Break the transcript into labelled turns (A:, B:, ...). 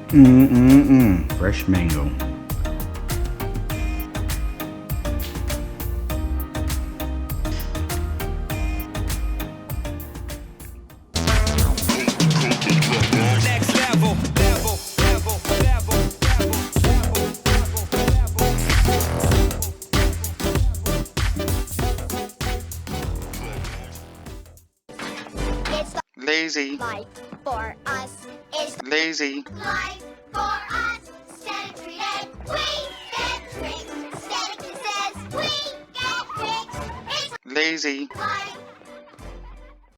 A: Fresh mango.
B: Next level, level, level, level,
C: It's
A: Lazy,
C: life for us. It's
A: lazy.
C: life for us. Static treated. We get drinks. Static says we get drinks. It's
A: Lazy.
C: life